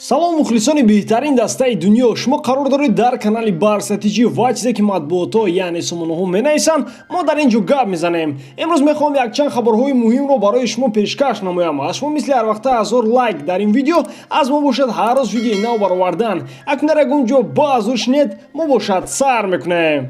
салом мухлисони беҳтарин дастаи дунё, шумо қарор доред дар канали барстратиҷӣ ва чизе ки матбуотҳо яъне сомонаҳо менависанд, мо дар ин ҷо гап мезанем. Имрӯз мехоҳам якчанд хабарҳои муҳимро барои шумо пешкаш намоям. Аз шумо мисли ҳар вақта 1000 лайк дар ин видео, аз мо бошад ҳар рӯз видеои нав баровардан. Акун дар ягон ҷо баъз шунед, мо бошад сар мекунем.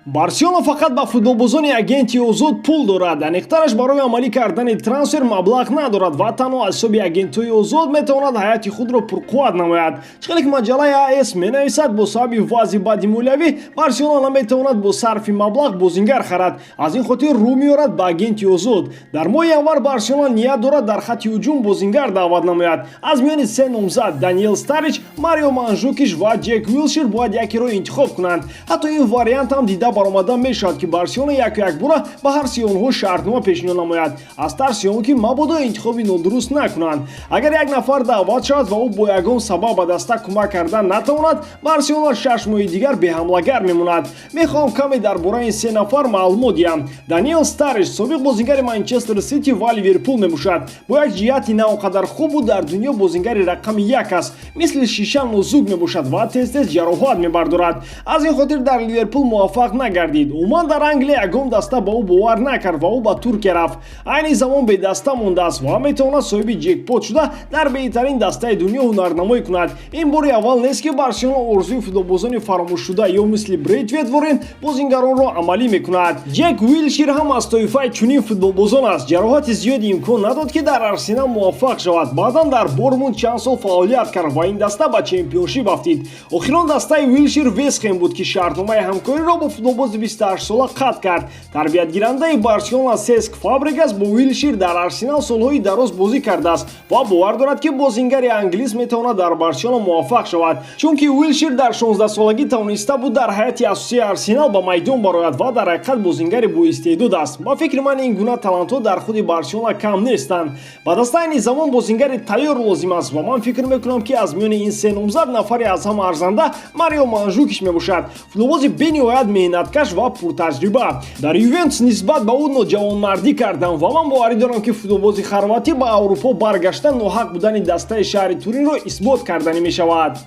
Барселона фақат ба футболбозони агенти озод пул дорад. Аниқтараш барои амалӣ кардани трансфер маблағ надорад ва танҳо аз ҳисоби агентҳои озод метавонад ҳаёти худро пурқувват намояд. Чиқдре ки маҷалаи АС менависад, бо сабаби вазъи баъди молиявӣ Барселона наметавонад бо сарфи маблағ бозингар харад. Аз ин хотир рӯ меорад ба агенти озод. Дар моҳи январ Барселона ният дорад дар хатти ҳуҷум бозингар даъват намояд. Аз миёни се номзад Даниэл Старич, Марио Манжукиш ва Ҷек Уилшир бояд якеро интихоб кунанд. Ҳатто ин вариант ҳам дида баромада мешавад ки Барселона як бора ба ҳар си онҳо шартнома пешниҳод намояд, аз тарси он ки мабодо интихоби нодуруст накунанд. Агар як нафар даъват шавад ва ӯ бо ягон сабаб ба даста кӯмак кардан натавонад, Барселона 6 моҳи дигар беҳамлагар мемонад. Мехоҳам каме дар бораи ин се нафар маълумот диҳам. Даниэл Старич собиқ бозингари Манчестер Сити ва Ливерпул мебошад. Бо як ҷиҳати на он қадар хуб ӯ дар дунё бозингари рақами 1 аст. Мисли шиша нозук мебошад ва тез ҷароҳат мебардорад. Аз ин хотир дар Ливерпул муваффақ нагардид. Уман дар Англия ягон даста ба ӯ бовар накард ва ӯ ба Туркия рафт. Айни замон бедаста мондааст ва метавонад соҳиби ҷекпот шуда дар беҳтарин дастаи дунё ҳунарнамоӣ кунад. Ин бори аввал нест ки Барселона орзуи футболбозони фаромӯшшуда ё мисли Брейтвейт Ворен бозингаронро амалӣ мекунад. Ҷек Уилшир ҳам аз тоифаи чунин футболбозон аст. Ҷароҳати зиёди имкон надод ки дар Арсенал муваффақ шавад. Баъдан дар Бормунд чанд сол фаъолият кард ва ин даста ба чемпионшип афтид. Охирон дастаи Уилшир весхем буд ки шартномаи ҳамкориро бо футболбози 28 сола қатъ кард. Тарбиятгирандаи Барселона Сеск Фабрегас бо Уилшир дар Арсенал солҳои дароз бозӣ кардааст ва бовар дорад ки бозингари англис метавонад дар Барселона муваффақ шавад. Чунки Уилшир дар 16 солагӣ тавониста буд дар ҳайати асосии Арсенал ба майдон барояд ва дар ҳақиқат бозингари боистеъдод аст. Ба фикри ман ин гуна талантҳо дар худи Барселона кам нестанд. Ба даста айни замон бозингари тайёр лозим аст ва ман фикр мекунам ки аз миёни ин се номзад нафари аз ҳама арзанда Марио Манжукиш мебошад. Футболбози бениҳоят меҳнаткаш ва пуртаҷриба. Дар Ювентус нисбат ба ӯ ноҷавонмардӣ кардам ва ман боварӣ дорам ки футболбози хорватӣ ба Аврупо баргашта ноҳақ будани дастаи шаҳри Туринро исбот карданӣ мешавад.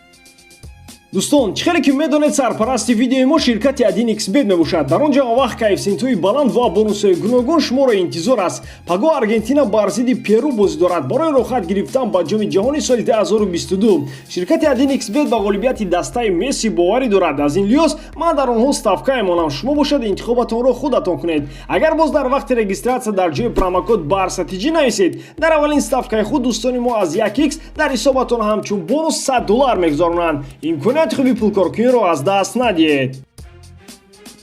дӯстон, чӣ хеле ки медонед сарпарасти видеои мо ширкати 1xbet мебошад. дар он ҷо вақт коэффициентҳои баланд ва бонусҳои гуногун шуморо интизор аст. Паго Аргентина бар зидди Перу бозӣ дорад барои рохат гирифтан ба ҷоми ҷаҳони соли 2022. ширкати 1xbet ба ғолибияти дастаи Месси боварӣ дорад. аз ин лиҳоз ман дар онҳо ставка мемонам. шумо бошад интихобатонро худатон кунед. агар боз дар вақти регистратсия дар ҷои промокод барстратиҷӣ нависед, дар аввалин ставкаи худ дӯстони мо аз 1x дар ҳисоbatон ҳамчун бонус $100 мегузаронанд. имконияти хуби пулкоркуниро аз даст надиҳед.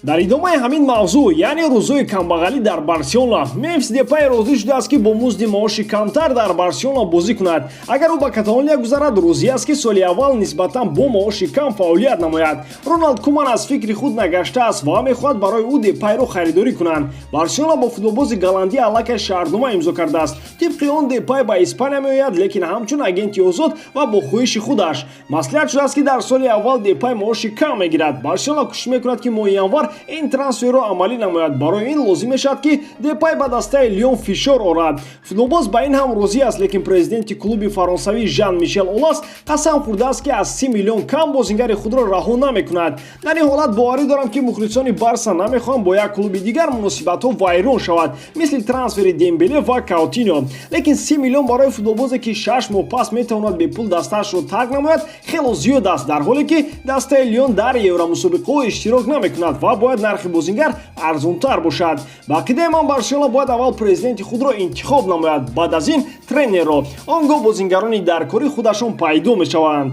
дар идомаи ҳамин мавзӯъ, яъне рӯзҳои камбағалӣ дар Барселона, Мемфис Депай розӣ шудааст ки бо музди маоши камтар дар Барселона бозӣ кунад. агар ӯ ба Каталония гузарад, розӣ аст ки соли аввал нисбатан бо маоши кам фаъолият намояд. Роналд Куман аз фикри худ нагаштааст ва мехоҳад барои ӯ Депайро харидорӣ кунанд. Барселона бо футболбози голландӣ аллакай шаҳрнома имзо кардааст. тибқи он Депай ба Испания меояд, лекин ҳамчун агенти озод ва бо хоҳиши худаш. маслиҳат шудааст ки дар соли аввал Депай маоши кам мегирад. Барселона кӯшиш мекунад ки моҳи январ ин трансферро амалӣ намояд. барои ин лозим мешавад ки Депай ба дастаи Лион фишор орад. футболбоз ба ин ҳам розӣ аст, лекин президенти клуби фаронсавӣ Жан Мишел Олас қасам хӯрдааст ки аз 30 миллион кам бозингари худро раҳо намекунад. дар ин ҳолат боварӣ дорам ки мухлисони Барса намехоҳанд бо як клуби дигар муносибатҳо вайрон шавад, мисли трансфери Дембеле ва Каутиньо. лекин 30 миллион барои футболбозе ки 6 моҳ пас метавонад бепул дастаашро тарк намояд хело зиёд аст, дар ҳоле ки дастаи Лион дар евромусобиқаҳо иштирок намекунад ва бояд нархи бозингар арзонтар бошад. ба ақидаи ман Барселона бояд аввал президенти худро интихоб намояд, баъд аз ин тренерро. он гоҳ бозингарони даркори худашон пайдо мешаванд.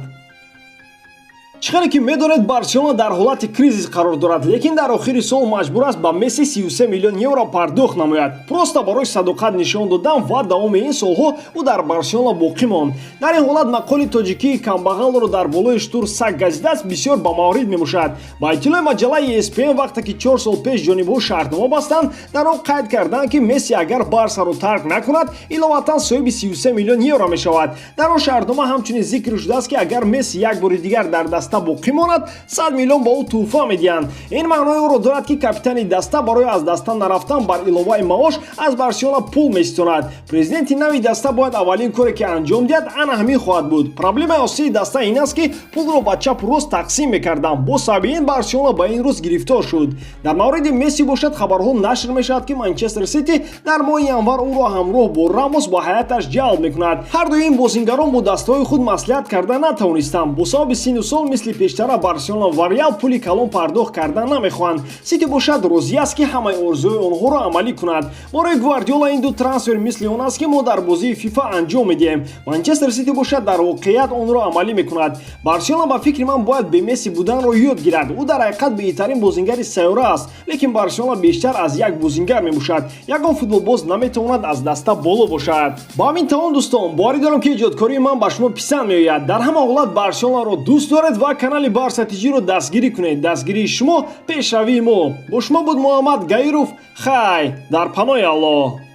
чӣ хеле ки медонед, Барселона дар ҳолати кризис қарор дорад, лекин дар охири сол маҷбур аст ба Месси 33 миллион евро пардохт намояд. просто барои садоқат нишон додан ва давоми ин солҳо ӯ дар Барселона боқӣ монд. дар ин ҳолат мақоли тоҷикии камбағалро дар болои штур саг газетаст бисёр ба маврид мебошад. ба иттилои маҷалаи ESPN, вақте ки 4 сол пеш ҷонибҳо шартнома бастанд, дар он қайд карданд ки Месси агар Барсаро тарк накунад, иловатан соҳиби 33 миллион евро мешавад. дар он шартнома ҳамчунин зикр шудааст ки агар Месси як бори дигар дар даст даста боқӣ монад 100 миллион ба ӯ тӯҳфа медиҳанд. Ин маънои онро дорад ки капитани даста барои аз даста нарафтан бар иловаи маош аз Барселона пул меситонад. Президенти нави даста бояд аввалин коре ки анҷом диҳад ана ҳамин хоҳад буд. Проблемаи осии даста ин аст ки пулро ба чапу рост тақсим мекарданд. Бо сабаби ин Барселона ба ин рӯз гирифтор шуд. Дар мавриди Месси бошад хабарҳо нашр мешавад ки Манчестер Сити дар моҳи январ ӯро ҳамроҳ бо Рамос ба ҳаяташ ҷалб мекунад. ҳардуи ин бозингарон бо дастаҳои худ маслиҳат карда натавонистанд. Бо сабаби сину сол мисли пештара Барселона ва Реал пули калон пардохт карда намехоҳанд. Сити бошад розӣ аст ки ҳамаи орзуҳои онҳоро амалӣ кунад. Барои Гвардиола ин ду трансфер мисли он аст ки мо дар бозии FIFA анҷом медиҳем. Манчестер Сити бошад дар воқеият онро амалӣ мекунад. Барселона ба фикри ман бояд бе Месси буданро ёд гирад. ӯ дар ҳақиқат беҳтарин бозингари сайёра аст, лекин Барселона бештар аз як бозингар мебошад. Ягон футболбоз наметавонад аз даста боло бошад. ба ҳамин тамом дӯстон, боварӣ дорам ки иҷодкории ман ба шумо писанд меояд. дар ҳама ҳолат Барселонаро дӯст доред ва канали Барса TG ро дастгирӣ кунед. дастгирии шумо пешравии мо. бо шумо буд Муҳаммад Гаиров. хай дар паноҳи Аллоҳ.